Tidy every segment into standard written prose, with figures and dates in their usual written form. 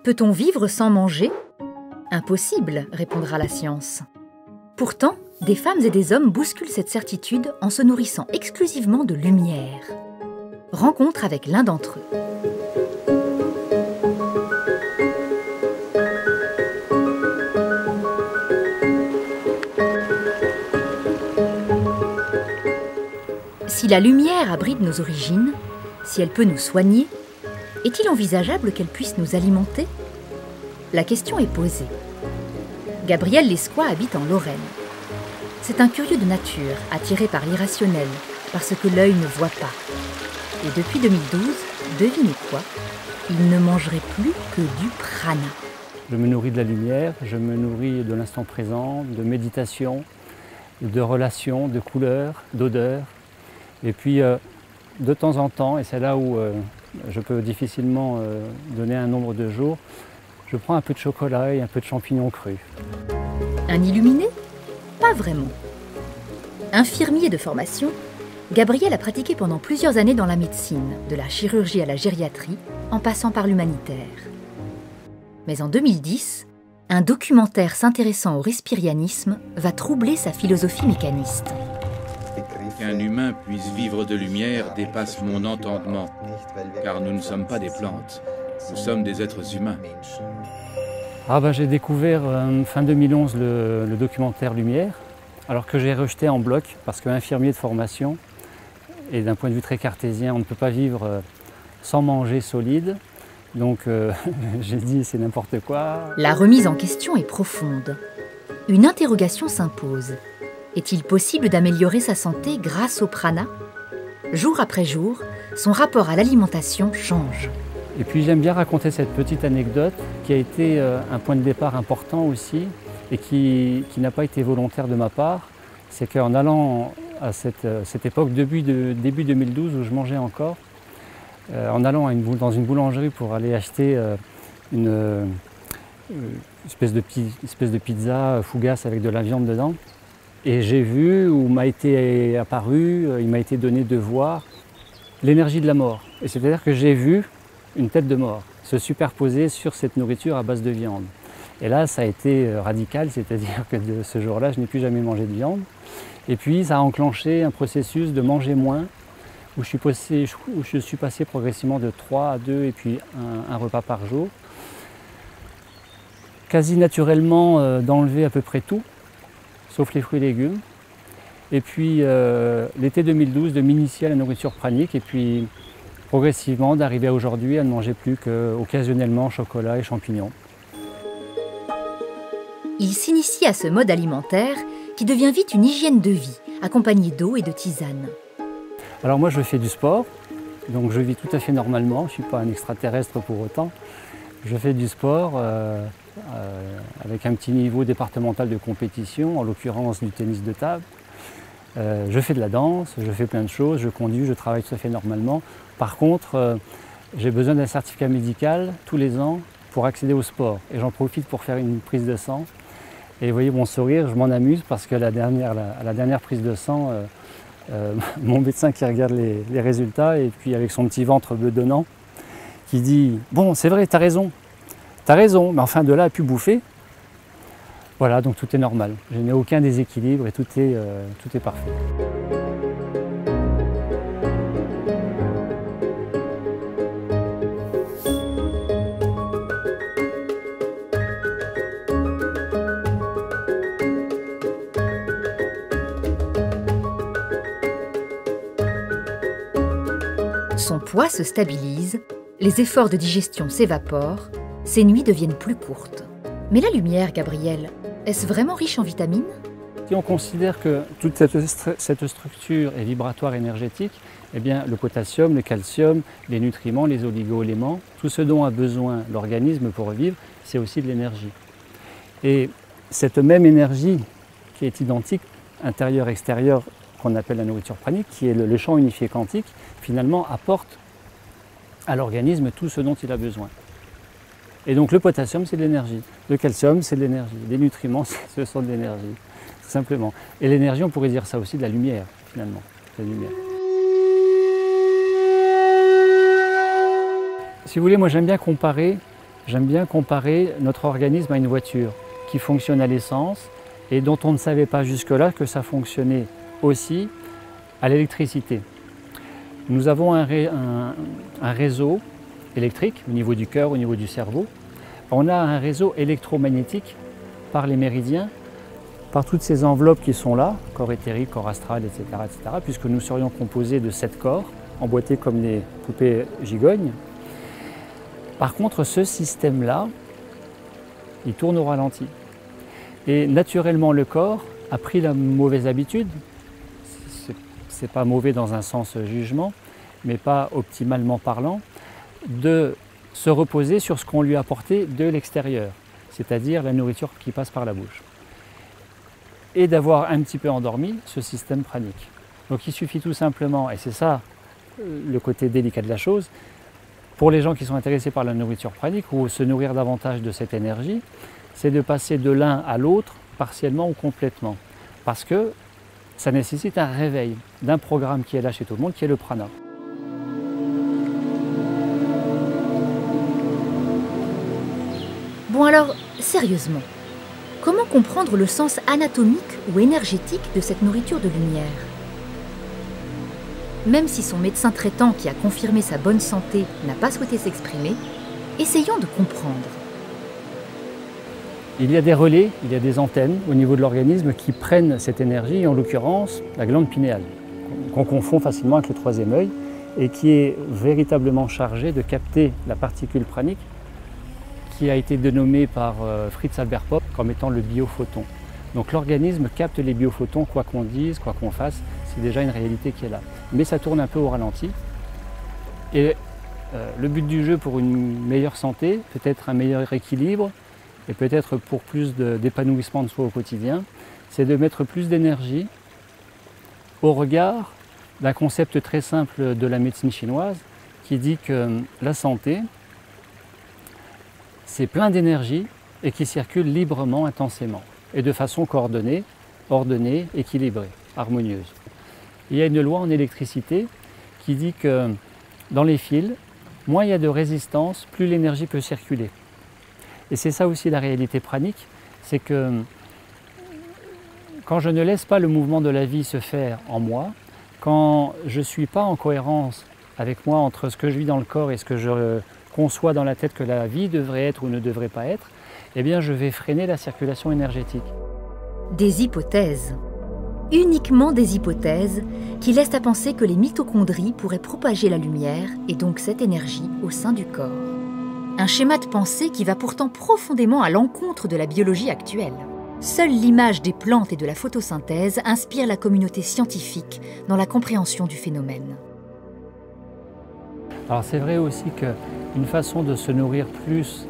Peut-on vivre sans manger? Impossible, répondra la science. Pourtant, des femmes et des hommes bousculent cette certitude en se nourrissant exclusivement de lumière. Rencontre avec l'un d'entre eux. Si la lumière abrite nos origines, si elle peut nous soigner, est-il envisageable qu'elle puisse nous alimenter? La question est posée. Gabriel Lescois habite en Lorraine. C'est un curieux de nature, attiré par l'irrationnel, par ce que l'œil ne voit pas. Et depuis 2012, devinez quoi? Il ne mangerait plus que du prana. Je me nourris de la lumière, je me nourris de l'instant présent, de méditation, de relations, de couleurs, d'odeurs. Et puis, de temps en temps, et c'est là où je peux difficilement donner un nombre de jours, je prends un peu de chocolat et un peu de champignons crus. Un illuminé? Pas vraiment. Infirmier de formation, Gabriel a pratiqué pendant plusieurs années dans la médecine, de la chirurgie à la gériatrie, en passant par l'humanitaire. Mais en 2010, un documentaire s'intéressant au respirianisme va troubler sa philosophie mécaniste. Qu'un humain puisse vivre de lumière dépasse mon entendement, car nous ne sommes pas des plantes, nous sommes des êtres humains. J'ai découvert fin 2011 le documentaire Lumière, alors que j'ai rejeté en bloc, parce qu'infirmier de formation, et d'un point de vue très cartésien, on ne peut pas vivre sans manger solide. Donc j'ai dit c'est n'importe quoi. La remise en question est profonde. Une interrogation s'impose. Est-il possible d'améliorer sa santé grâce au prana? Jour après jour, son rapport à l'alimentation change. Et puis j'aime bien raconter cette petite anecdote qui a été un point de départ important aussi et qui n'a pas été volontaire de ma part. C'est qu'en allant à cette époque, début 2012 où je mangeais encore, en allant dans une boulangerie pour aller acheter une espèce de pizza fougasse avec de la viande dedans, et j'ai vu, ou m'a été apparu, il m'a été donné de voir l'énergie de la mort. Et c'est-à-dire que j'ai vu une tête de mort se superposer sur cette nourriture à base de viande. Et là, ça a été radical, c'est-à-dire que de ce jour-là, je n'ai plus jamais mangé de viande. Et puis, ça a enclenché un processus de manger moins, où je suis passé progressivement de 3 à 2 et puis un repas par jour. Quasi naturellement d'enlever à peu près tout, sauf les fruits et légumes. Et puis l'été 2012, de m'initier à la nourriture pranique et puis progressivement d'arriver à aujourd'hui à ne manger plus qu'occasionnellement chocolat et champignons. Il s'initie à ce mode alimentaire qui devient vite une hygiène de vie, accompagnée d'eau et de tisane. Alors moi je fais du sport, donc je vis tout à fait normalement, je ne suis pas un extraterrestre pour autant. Je fais du sport avec un petit niveau départemental de compétition, en l'occurrence du tennis de table. Je fais de la danse, je fais plein de choses, je conduis, je travaille tout à fait normalement. Par contre, j'ai besoin d'un certificat médical tous les ans pour accéder au sport. Et j'en profite pour faire une prise de sang. Et vous voyez mon sourire, je m'en amuse parce que à la dernière prise de sang, mon médecin qui regarde les résultats et puis avec son petit ventre bedonnant, qui dit « Bon, c'est vrai, t'as raison, mais enfin de là à pu bouffer. » Voilà, donc tout est normal. Je n'ai aucun déséquilibre et tout est parfait. Son poids se stabilise, les efforts de digestion s'évaporent, ses nuits deviennent plus courtes. Mais la lumière, Gabriel, est-ce vraiment riche en vitamines? Si on considère que toute cette structure est vibratoire énergétique, eh bien le potassium, le calcium, les nutriments, les oligo-éléments, tout ce dont a besoin l'organisme pour vivre, c'est aussi de l'énergie. Et cette même énergie qui est identique, intérieur-extérieur, qu'on appelle la nourriture pranique, qui est le champ unifié quantique, finalement apporte à l'organisme tout ce dont il a besoin. Et donc le potassium, c'est de l'énergie. Le calcium, c'est de l'énergie. Les nutriments, ce sont de l'énergie, tout simplement. Et l'énergie, on pourrait dire ça aussi de la lumière, finalement. La lumière. Si vous voulez, moi j'aime bien comparer J'aime bien comparer notre organisme à une voiture qui fonctionne à l'essence et dont on ne savait pas jusque-là que ça fonctionnait aussi à l'électricité. Nous avons un réseau électrique au niveau du cœur, au niveau du cerveau. On a un réseau électromagnétique par les méridiens, par toutes ces enveloppes qui sont là, corps éthérique, corps astral, etc., puisque nous serions composés de 7 corps, emboîtés comme des poupées gigognes. Par contre, ce système-là, il tourne au ralenti. Et naturellement, le corps a pris la mauvaise habitude, c'est pas mauvais dans un sens jugement, mais pas optimalement parlant, de se reposer sur ce qu'on lui a apporté de l'extérieur, c'est-à-dire la nourriture qui passe par la bouche. Et d'avoir un petit peu endormi ce système pranique. Donc il suffit tout simplement, et c'est ça le côté délicat de la chose, pour les gens qui sont intéressés par la nourriture pranique ou se nourrir davantage de cette énergie, c'est de passer de l'un à l'autre partiellement ou complètement. Parce que ça nécessite un réveil d'un programme qui est là chez tout le monde, qui est le prana. Bon alors, sérieusement, comment comprendre le sens anatomique ou énergétique de cette nourriture de lumière? Même si son médecin traitant qui a confirmé sa bonne santé n'a pas souhaité s'exprimer, essayons de comprendre. Il y a des relais, il y a des antennes au niveau de l'organisme qui prennent cette énergie, en l'occurrence la glande pinéale, qu'on confond facilement avec le troisième œil, et qui est véritablement chargée de capter la particule pranique qui a été dénommée par Fritz Albert Popp comme étant le biophoton. Donc l'organisme capte les biophotons, quoi qu'on dise, quoi qu'on fasse, c'est déjà une réalité qui est là. Mais ça tourne un peu au ralenti. Et le but du jeu pour une meilleure santé, peut-être un meilleur équilibre, et peut-être pour plus d'épanouissement de soi au quotidien, c'est de mettre plus d'énergie au regard d'un concept très simple de la médecine chinoise qui dit que la santé, c'est plein d'énergie et qui circule librement, intensément, et de façon coordonnée, ordonnée, équilibrée, harmonieuse. Il y a une loi en électricité qui dit que dans les fils, moins il y a de résistance, plus l'énergie peut circuler. Et c'est ça aussi la réalité pranique, c'est que quand je ne laisse pas le mouvement de la vie se faire en moi, quand je ne suis pas en cohérence avec moi entre ce que je vis dans le corps et ce que je conçois dans la tête que la vie devrait être ou ne devrait pas être, eh bien je vais freiner la circulation énergétique. Des hypothèses. Uniquement des hypothèses qui laissent à penser que les mitochondries pourraient propager la lumière et donc cette énergie au sein du corps. Un schéma de pensée qui va pourtant profondément à l'encontre de la biologie actuelle. Seule l'image des plantes et de la photosynthèse inspire la communauté scientifique dans la compréhension du phénomène. Alors c'est vrai aussi qu'une façon de se nourrir plus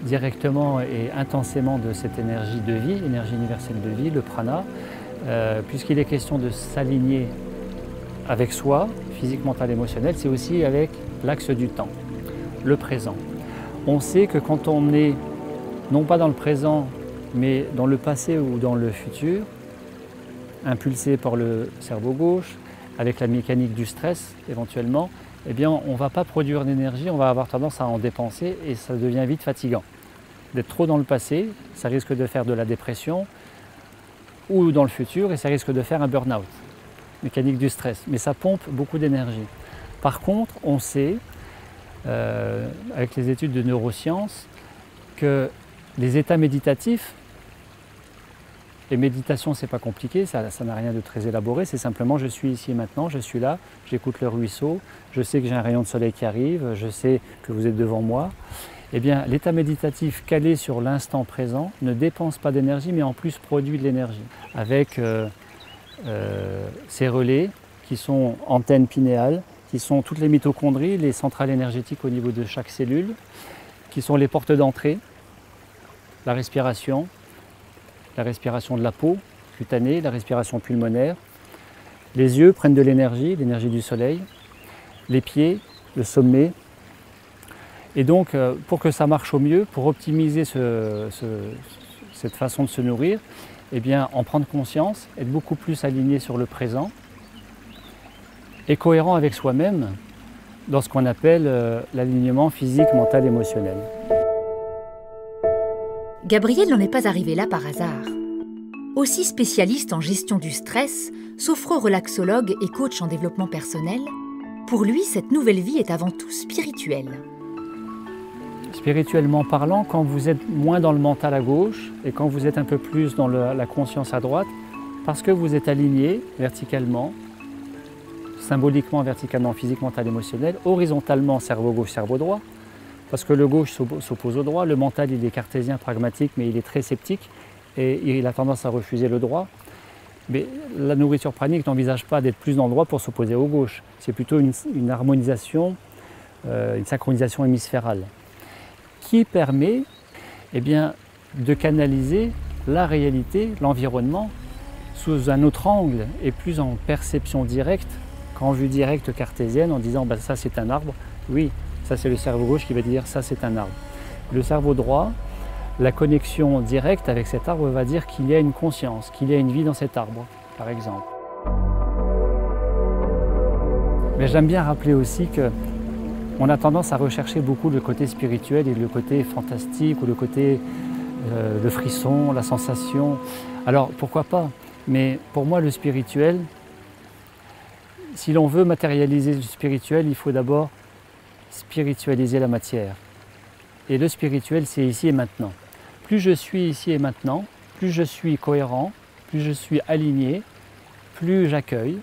directement et intensément de cette énergie de vie, énergie universelle de vie, le prana, puisqu'il est question de s'aligner avec soi, physique, mental, émotionnel, c'est aussi avec l'axe du temps, le présent. On sait que quand on est, non pas dans le présent, mais dans le passé ou dans le futur, impulsé par le cerveau gauche, avec la mécanique du stress éventuellement, eh bien on ne va pas produire d'énergie, on va avoir tendance à en dépenser et ça devient vite fatigant. D'être trop dans le passé, ça risque de faire de la dépression, ou dans le futur, et ça risque de faire un burn-out, mécanique du stress. Mais ça pompe beaucoup d'énergie. Par contre, on sait, avec les études de neurosciences, que les états méditatifs, et méditation c'est pas compliqué, ça n'a rien de très élaboré, c'est simplement je suis ici et maintenant, je suis là, j'écoute le ruisseau, je sais que j'ai un rayon de soleil qui arrive, je sais que vous êtes devant moi. Eh bien, l'état méditatif calé sur l'instant présent ne dépense pas d'énergie, mais en plus produit de l'énergie. Avec ces relais qui sont antennes pinéales, qui sont toutes les mitochondries, les centrales énergétiques au niveau de chaque cellule, qui sont les portes d'entrée, la respiration de la peau cutanée, la respiration pulmonaire. Les yeux prennent de l'énergie du soleil, les pieds, le sommet. Et donc, pour que ça marche au mieux, pour optimiser cette façon de se nourrir, eh bien, en prendre conscience, être beaucoup plus aligné sur le présent et cohérent avec soi-même dans ce qu'on appelle l'alignement physique, mental, émotionnel. Gabriel n'en est pas arrivé là par hasard. Aussi spécialiste en gestion du stress, sophrorelaxologue et coach en développement personnel, pour lui, cette nouvelle vie est avant tout spirituelle. Spirituellement parlant, quand vous êtes moins dans le mental à gauche et quand vous êtes un peu plus dans la conscience à droite, parce que vous êtes aligné verticalement, symboliquement, verticalement, physique, mental, émotionnel, horizontalement, cerveau gauche, cerveau droit, parce que le gauche s'oppose au droit, le mental il est cartésien, pragmatique, mais il est très sceptique et il a tendance à refuser le droit. Mais la nourriture pranique n'envisage pas d'être plus dans le droit pour s'opposer au gauche. C'est plutôt une harmonisation, une synchronisation hémisphérale qui permet de canaliser la réalité, l'environnement, sous un autre angle et plus en perception directe qu'en vue directe cartésienne en disant ça c'est un arbre, oui, ça c'est le cerveau gauche qui va dire ça c'est un arbre. Le cerveau droit, la connexion directe avec cet arbre va dire qu'il y a une conscience, qu'il y a une vie dans cet arbre, par exemple. Mais j'aime bien rappeler aussi qu'on a tendance à rechercher beaucoup le côté spirituel et le côté fantastique ou le côté le frisson, la sensation. Alors pourquoi pas? Mais pour moi le spirituel, si l'on veut matérialiser le spirituel, il faut d'abord spiritualiser la matière. Et le spirituel, c'est ici et maintenant. Plus je suis ici et maintenant, plus je suis cohérent, plus je suis aligné, plus j'accueille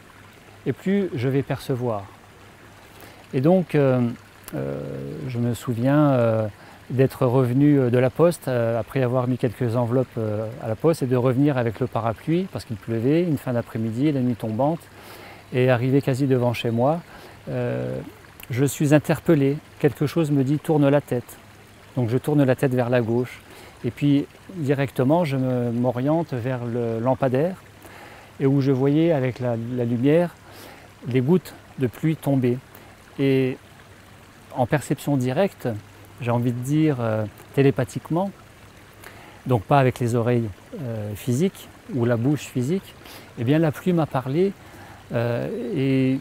et plus je vais percevoir. Et donc, je me souviens d'être revenu de la poste, après avoir mis quelques enveloppes à la poste, et de revenir avec le parapluie, parce qu'il pleuvait, une fin d'après-midi, la nuit tombante, et arrivé quasi devant chez moi, je suis interpellé. Quelque chose me dit « tourne la tête ». Donc je tourne la tête vers la gauche. Et puis directement, je m'oriente vers le lampadaire, et où je voyais avec la lumière les gouttes de pluie tomber. Et en perception directe, j'ai envie de dire télépathiquement, donc pas avec les oreilles physiques ou la bouche physique, eh bien la pluie m'a parlé et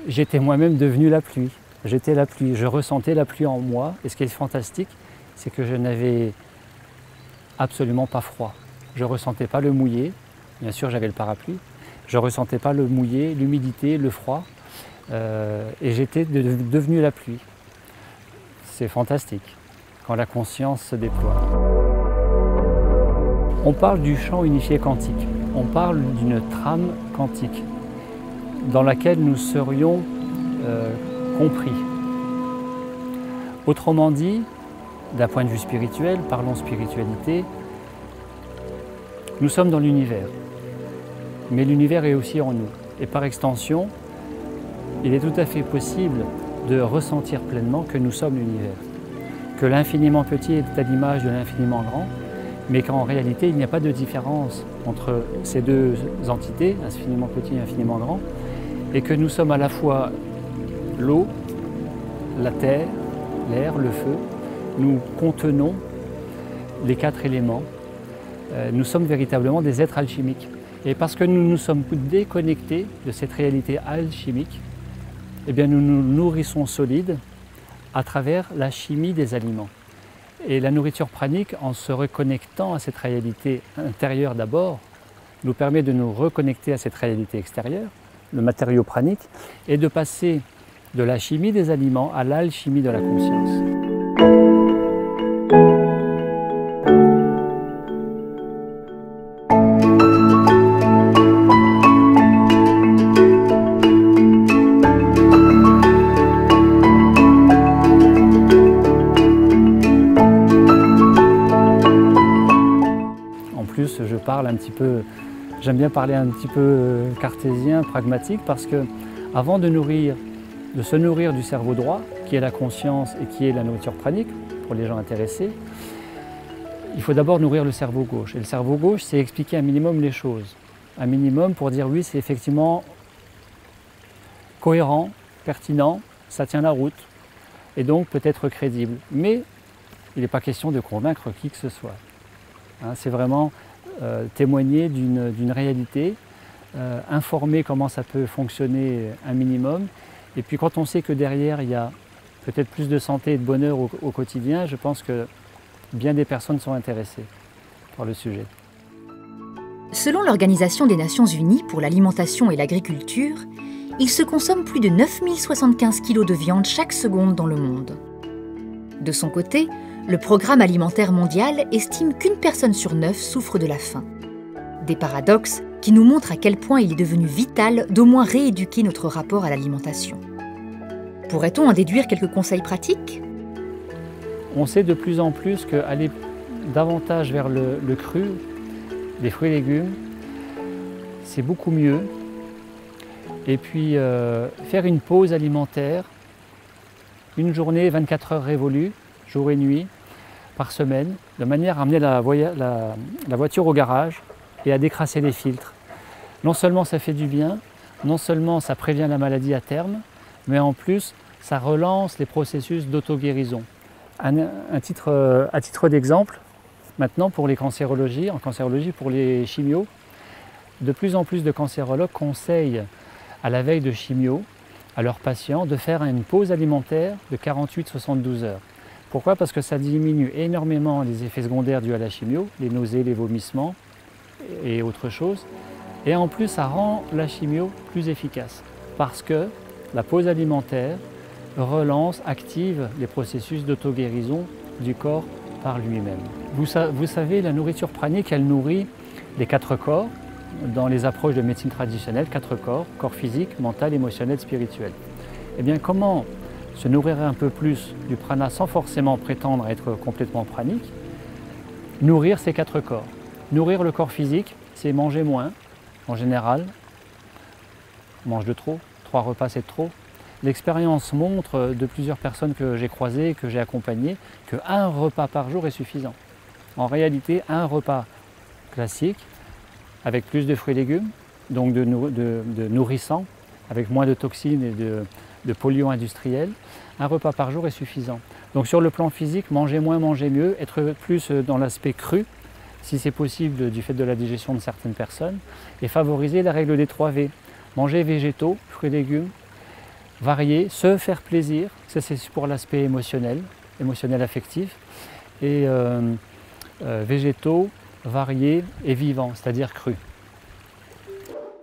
j'étais moi-même devenu la pluie. J'étais la pluie, je ressentais la pluie en moi. Et ce qui est fantastique, c'est que je n'avais absolument pas froid. Je ne ressentais pas le mouillé, bien sûr j'avais le parapluie, je ne ressentais pas le mouillé, l'humidité, le froid, et j'étais devenu la pluie. C'est fantastique quand la conscience se déploie. On parle du champ unifié quantique, on parle d'une trame quantique dans laquelle nous serions compris. Autrement dit, d'un point de vue spirituel, parlons spiritualité, nous sommes dans l'univers, mais l'univers est aussi en nous. Et par extension, il est tout à fait possible de ressentir pleinement que nous sommes l'univers, que l'infiniment petit est à l'image de l'infiniment grand, mais qu'en réalité, il n'y a pas de différence entre ces deux entités, infiniment petit et infiniment grand, et que nous sommes à la fois l'eau, la terre, l'air, le feu. Nous contenons les quatre éléments. Nous sommes véritablement des êtres alchimiques. Et parce que nous nous sommes déconnectés de cette réalité alchimique, eh bien nous nous nourrissons solides à travers la chimie des aliments. Et la nourriture pranique, en se reconnectant à cette réalité intérieure d'abord, nous permet de nous reconnecter à cette réalité extérieure, le matériau pranique, et de passer de la chimie des aliments à l'alchimie de la conscience. En plus, je parle un petit peu, j'aime bien parler un petit peu cartésien, pragmatique, parce que avant de se nourrir du cerveau droit, qui est la conscience et qui est la nourriture pranique, pour les gens intéressés, il faut d'abord nourrir le cerveau gauche. Et le cerveau gauche, c'est expliquer un minimum les choses. Un minimum pour dire oui, c'est effectivement cohérent, pertinent, ça tient la route, et donc peut-être crédible. Mais il n'est pas question de convaincre qui que ce soit. Hein, c'est vraiment témoigner d'une réalité, informer comment ça peut fonctionner un minimum. Et puis quand on sait que derrière, il y a peut-être plus de santé et de bonheur au quotidien, je pense que bien des personnes sont intéressées. par le sujet. Selon l'Organisation des Nations Unies pour l'alimentation et l'agriculture, il se consomme plus de 9075 kg de viande chaque seconde dans le monde. De son côté, le Programme alimentaire mondial estime qu'une personne sur 9 souffre de la faim. Des paradoxes qui nous montrent à quel point il est devenu vital d'au moins rééduquer notre rapport à l'alimentation. Pourrait-on en déduire quelques conseils pratiques ? On sait de plus en plus qu'aller davantage vers le cru, les fruits et légumes, c'est beaucoup mieux. Et puis faire une pause alimentaire, une journée 24 heures révolues, jour et nuit, par semaine, de manière à amener la voiture au garage et à décrasser les filtres. Non seulement ça fait du bien, non seulement ça prévient la maladie à terme, mais en plus ça relance les processus d'auto-guérison. À titre d'exemple, maintenant pour les cancérologies, en cancérologie pour les chimios, de plus en plus de cancérologues conseillent à la veille de chimio à leurs patients de faire une pause alimentaire de 48-72 heures. Pourquoi? Parce que ça diminue énormément les effets secondaires dus à la chimio, les nausées, les vomissements et autre chose. Et en plus, ça rend la chimio plus efficace parce que la pause alimentaire relance, active les processus d'auto-guérison du corps par lui-même. Vous savez, la nourriture pranique, elle nourrit les 4 corps. Dans les approches de médecine traditionnelle, 4 corps, corps physique, mental, émotionnel, spirituel. Eh bien, comment se nourrir un peu plus du prana sans forcément prétendre être complètement pranique? Nourrir ces 4 corps. Nourrir le corps physique, c'est manger moins, en général. On mange de trop, 3 repas c'est de trop. L'expérience montre de plusieurs personnes que j'ai croisées, que j'ai accompagnées, qu'un repas par jour est suffisant. En réalité, un repas classique, avec plus de fruits et légumes, donc de nourrissants, avec moins de toxines et de polluants industriels, un repas par jour est suffisant. Donc sur le plan physique, manger moins, manger mieux, être plus dans l'aspect cru, si c'est possible du fait de la digestion de certaines personnes, et favoriser la règle des 3 V. Manger végétaux, fruits et légumes, varier, se faire plaisir, ça c'est pour l'aspect émotionnel affectif, et végétaux, variés et vivants, c'est-à-dire crus.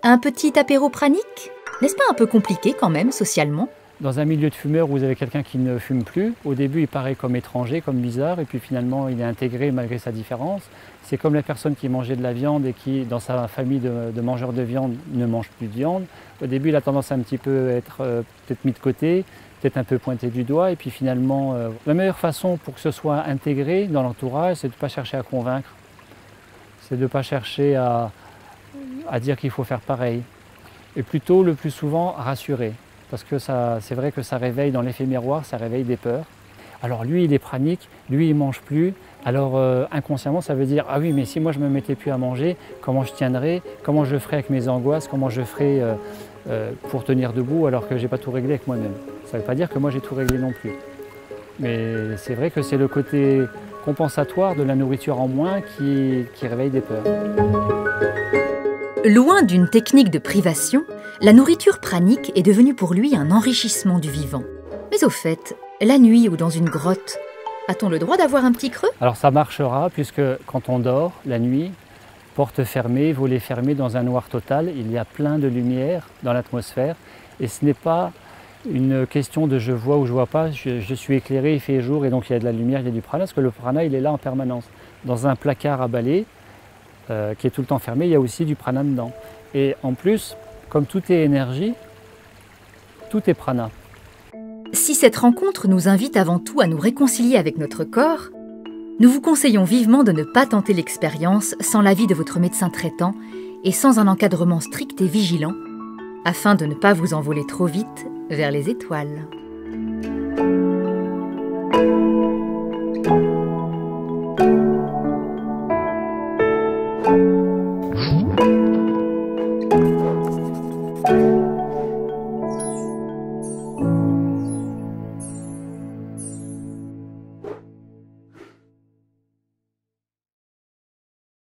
Un petit apéro pranique? N'est-ce pas un peu compliqué quand même, socialement? Dans un milieu de fumeurs où vous avez quelqu'un qui ne fume plus, au début il paraît comme étranger, comme bizarre, et puis finalement il est intégré malgré sa différence. C'est comme la personne qui mangeait de la viande et qui, dans sa famille de mangeurs de viande, ne mange plus de viande. Au début il a tendance à un petit peu être peut-être mis de côté, peut-être un peu pointé du doigt, et puis finalement, la meilleure façon pour que ce soit intégré dans l'entourage, c'est de ne pas chercher à convaincre. C'est de ne pas chercher à dire qu'il faut faire pareil. Et plutôt, le plus souvent, rassurer. Parce que c'est vrai que ça réveille, dans l'effet miroir, ça réveille des peurs. Alors lui, il est pranique, lui, il ne mange plus. Alors inconsciemment, ça veut dire « Ah oui, mais si moi je ne me mettais plus à manger, comment je tiendrais? Comment je ferais avec mes angoisses? Comment je ferais pour tenir debout alors que je n'ai pas tout réglé avec moi-même ?» Ça ne veut pas dire que moi j'ai tout réglé non plus. Mais c'est vrai que c'est le côté compensatoire de la nourriture en moins qui réveille des peurs. Loin d'une technique de privation, la nourriture pranique est devenue pour lui un enrichissement du vivant. Mais au fait, la nuit ou dans une grotte, a-t-on le droit d'avoir un petit creux? Alors ça marchera puisque quand on dort, la nuit, porte fermée, volets fermés dans un noir total, il y a plein de lumière dans l'atmosphère et ce n'est pas une question de je vois ou je vois pas, je suis éclairé, il fait jour et donc il y a de la lumière, il y a du prana, parce que le prana il est là en permanence. Dans un placard à balai qui est tout le temps fermé, il y a aussi du prana dedans. Et en plus, comme tout est énergie, tout est prana. Si cette rencontre nous invite avant tout à nous réconcilier avec notre corps, nous vous conseillons vivement de ne pas tenter l'expérience sans l'avis de votre médecin traitant et sans un encadrement strict et vigilant, afin de ne pas vous envoler trop vite vers les étoiles.